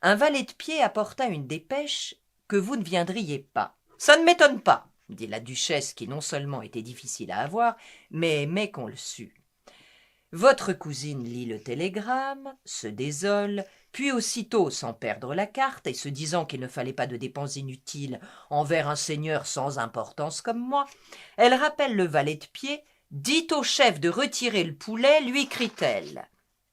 un valet de pied apporta une dépêche que vous ne viendriez pas. Ça ne m'étonne pas, dit la duchesse, qui non seulement était difficile à avoir, mais aimait qu'on le sût. Votre cousine lit le télégramme, se désole, puis aussitôt, sans perdre la carte, et se disant qu'il ne fallait pas de dépenses inutiles envers un seigneur sans importance comme moi, elle rappelle le valet de pied. « Dites au chef de retirer le poulet, lui crie-t-elle. »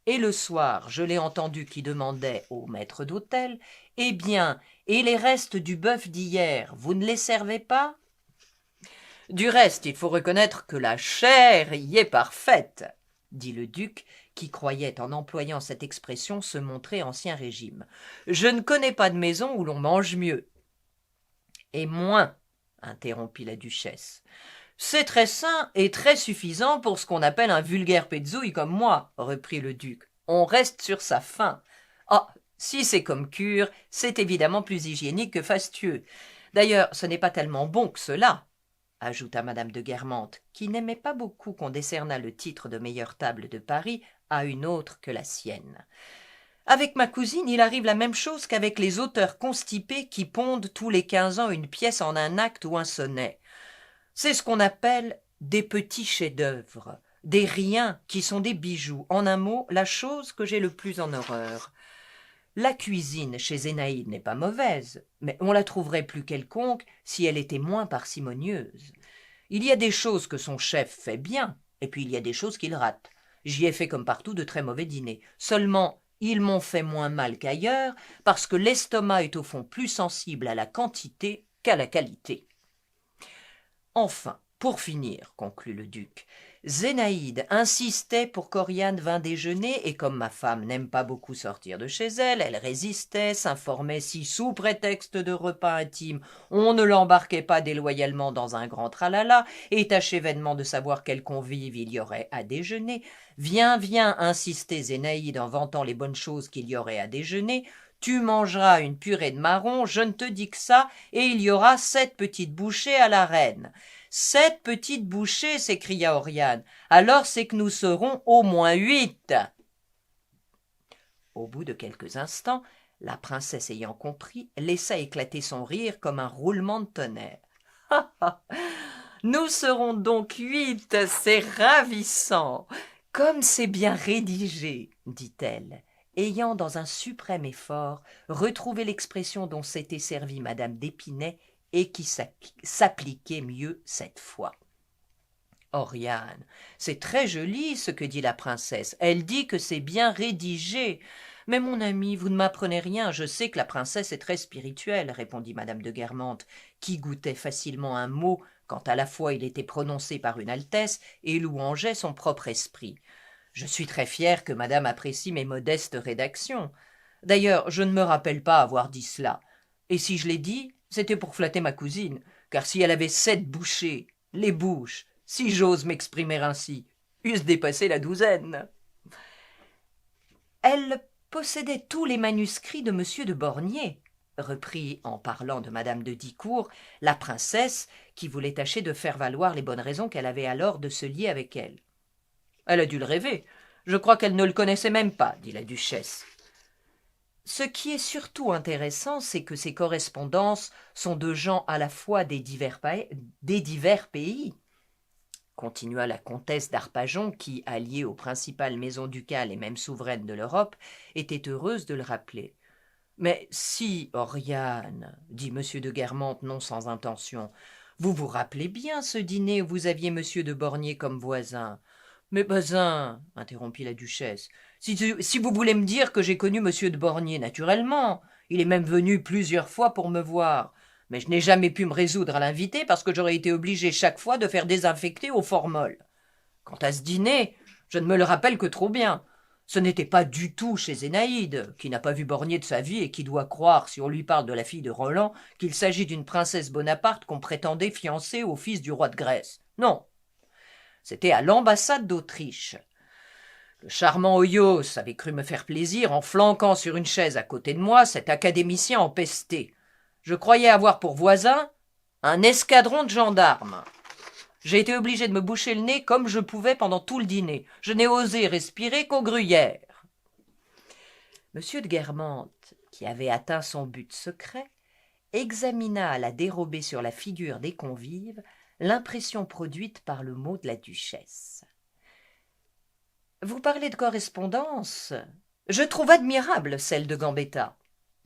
Et le soir, je l'ai entendu qui demandait au maître d'hôtel, « Eh bien, et les restes du bœuf d'hier, vous ne les servez pas ?» Du reste, il faut reconnaître que la chair y est parfaite, dit le duc, qui croyait, en employant cette expression, se montrer ancien régime. « Je ne connais pas de maison où l'on mange mieux. »« Et moins, interrompit la duchesse. C'est très sain et très suffisant pour ce qu'on appelle un vulgaire pezzouille comme moi, reprit le duc. On reste sur sa faim. Ah, si c'est comme cure, c'est évidemment plus hygiénique que fastueux. D'ailleurs, ce n'est pas tellement bon que cela, ajouta madame de Guermantes, qui n'aimait pas beaucoup qu'on décernât le titre de meilleure table de Paris à une autre que la sienne. Avec ma cousine, il arrive la même chose qu'avec les auteurs constipés qui pondent tous les 15 ans une pièce en un acte ou un sonnet. C'est ce qu'on appelle des petits chefs-d'œuvre, des riens qui sont des bijoux, en un mot, la chose que j'ai le plus en horreur. La cuisine chez Zénaïde n'est pas mauvaise, mais on la trouverait plus quelconque si elle était moins parcimonieuse. Il y a des choses que son chef fait bien, et puis il y a des choses qu'il rate. J'y ai fait comme partout de très mauvais dîners. Seulement, ils m'ont fait moins mal qu'ailleurs, parce que l'estomac est au fond plus sensible à la quantité qu'à la qualité. Enfin, pour finir, conclut le duc, Zénaïde insistait pour qu'Oriane vînt déjeuner, et comme ma femme n'aime pas beaucoup sortir de chez elle, elle résistait, s'informait si, sous prétexte de repas intime, on ne l'embarquait pas déloyalement dans un grand tralala, et tâchait vainement de savoir quel convive il y aurait à déjeuner. Viens, insistait Zénaïde en vantant les bonnes choses qu'il y aurait à déjeuner. Tu mangeras une purée de marrons, je ne te dis que ça, et il y aura 7 petites bouchées à la reine. 7 petites bouchées, s'écria Oriane. Alors c'est que nous serons au moins 8. Au bout de quelques instants, la princesse ayant compris, laissa éclater son rire comme un roulement de tonnerre. Nous serons donc 8, c'est ravissant. Comme c'est bien rédigé, dit-elle, ayant dans un suprême effort retrouvé l'expression dont s'était servie madame d'Épinay et qui s'appliquait mieux cette fois. Oriane, c'est très joli ce que dit la princesse. Elle dit que c'est bien rédigé. Mais mon ami, vous ne m'apprenez rien. Je sais que la princesse est très spirituelle, répondit madame de Guermantes, qui goûtait facilement un mot quand à la fois il était prononcé par une altesse et louangeait son propre esprit. Je suis très fier que madame apprécie mes modestes rédactions. D'ailleurs, je ne me rappelle pas avoir dit cela. Et si je l'ai dit, c'était pour flatter ma cousine, car si elle avait 7 bouchées, les bouches, si j'ose m'exprimer ainsi, eussent dépassé la 12. Elle possédait tous les manuscrits de M. de Bornier, reprit en parlant de madame de Dicourt la princesse, qui voulait tâcher de faire valoir les bonnes raisons qu'elle avait alors de se lier avec elle. Elle a dû le rêver. Je crois qu'elle ne le connaissait même pas, dit la duchesse. Ce qui est surtout intéressant, c'est que ces correspondances sont de gens à la fois des divers pays, continua la comtesse d'Arpajon, qui, alliée aux principales maisons ducales et même souveraines de l'Europe, était heureuse de le rappeler. Mais si, Oriane, dit M. de Guermantes non sans intention, vous vous rappelez bien ce dîner où vous aviez M. de Bornier comme voisin. Mais Bazin, interrompit la duchesse, si vous voulez me dire que j'ai connu M. de Bornier, naturellement, il est même venu plusieurs fois pour me voir, mais je n'ai jamais pu me résoudre à l'inviter parce que j'aurais été obligée chaque fois de faire désinfecter aux formol. Quant à ce dîner, je ne me le rappelle que trop bien. Ce n'était pas du tout chez Zénaïde, qui n'a pas vu Bornier de sa vie et qui doit croire, si on lui parle de la fille de Roland, qu'il s'agit d'une princesse Bonaparte qu'on prétendait fiancée au fils du roi de Grèce. Non. C'était à l'ambassade d'Autriche. Le charmant Hoyos avait cru me faire plaisir en flanquant sur une chaise à côté de moi cet académicien empesté. Je croyais avoir pour voisin un escadron de gendarmes. J'ai été obligé de me boucher le nez comme je pouvais pendant tout le dîner. Je n'ai osé respirer qu'aux gruyères. M. de Guermantes, qui avait atteint son but secret, examina à la dérobée sur la figure des convives l'impression produite par le mot de la duchesse. « Vous parlez de correspondance. Je trouve admirable celle de Gambetta, »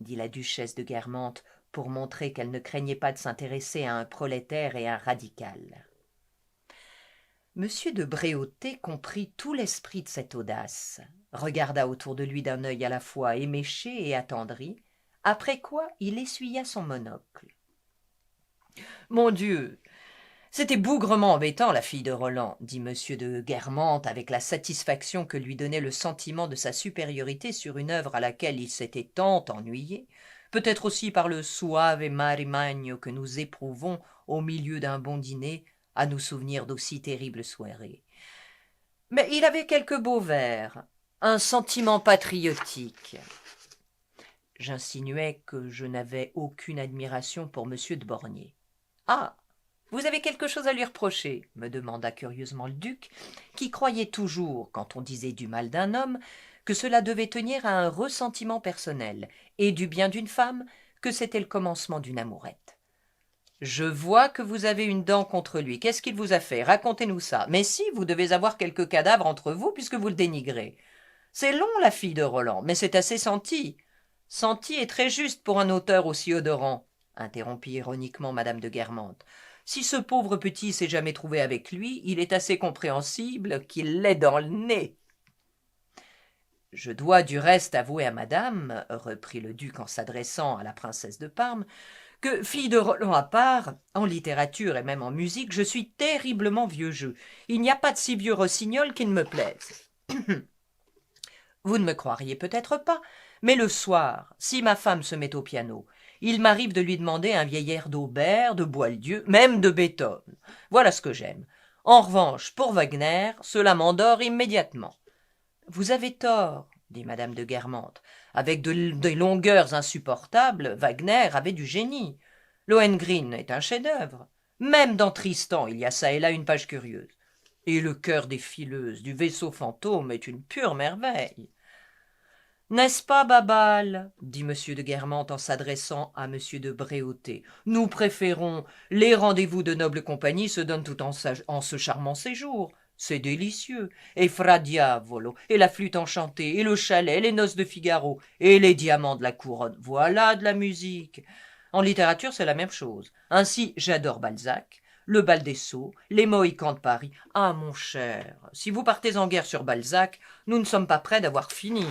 dit la duchesse de Guermantes, pour montrer qu'elle ne craignait pas de s'intéresser à un prolétaire et un radical. M. de Bréauté comprit tout l'esprit de cette audace, regarda autour de lui d'un œil à la fois éméché et attendri, après quoi il essuya son monocle. « Mon Dieu, c'était bougrement embêtant, la fille de Roland, dit M. de Guermantes avec la satisfaction que lui donnait le sentiment de sa supériorité sur une œuvre à laquelle il s'était tant ennuyé, peut-être aussi par le suave mare magno que nous éprouvons au milieu d'un bon dîner à nous souvenir d'aussi terribles soirées. Mais il avait quelques beaux vers, un sentiment patriotique. » J'insinuais que je n'avais aucune admiration pour M. de Bornier. « Ah, vous avez quelque chose à lui reprocher ?» me demanda curieusement le duc, qui croyait toujours, quand on disait du mal d'un homme, que cela devait tenir à un ressentiment personnel, et du bien d'une femme, que c'était le commencement d'une amourette. « Je vois que vous avez une dent contre lui. Qu'est-ce qu'il vous a fait? Racontez-nous ça. Mais si, vous devez avoir quelques cadavres entre vous, puisque vous le dénigrez. C'est long, la fille de Roland, mais c'est assez senti. » « Senti est très juste pour un auteur aussi odorant, » interrompit ironiquement madame de Guermantes. « Si ce pauvre petit s'est jamais trouvé avec lui, il est assez compréhensible qu'il l'ait dans le nez. » « Je dois du reste avouer à madame, reprit le duc en s'adressant à la princesse de Parme, que, fille de Roland à part, en littérature et même en musique, je suis terriblement vieux jeu. Il n'y a pas de si vieux rossignol qui ne me plaise. Vous ne me croiriez peut-être pas, mais le soir, si ma femme se met au piano, il m'arrive de lui demander un vieil air d'Aubert, de Boieldieu, même de Beethoven. Voilà ce que j'aime. En revanche, pour Wagner, cela m'endort immédiatement. » « Vous avez tort, » dit madame de Guermantes. « Avec des longueurs insupportables, Wagner avait du génie. Lohengrin est un chef-d'œuvre. Même dans Tristan, il y a ça et là une page curieuse. Et le chœur des fileuses du vaisseau fantôme est une pure merveille. » « N'est-ce pas, Babal ?» dit M. de Guermantes en s'adressant à M. de Bréauté. « Nous préférons les rendez-vous de noble compagnie se donnent tout en ce charmant séjour. C'est délicieux. Et Fra Diavolo, et la flûte enchantée, et le chalet, les noces de Figaro, et les diamants de la couronne. Voilà de la musique. En littérature, c'est la même chose. Ainsi, j'adore Balzac, le bal des Sceaux, les Mohicans de Paris. Ah, mon cher, si vous partez en guerre sur Balzac, nous ne sommes pas près d'avoir fini.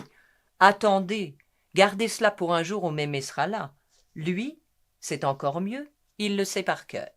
Attendez, gardez cela pour un jour où Mémé sera là. Lui, c'est encore mieux, il le sait par cœur.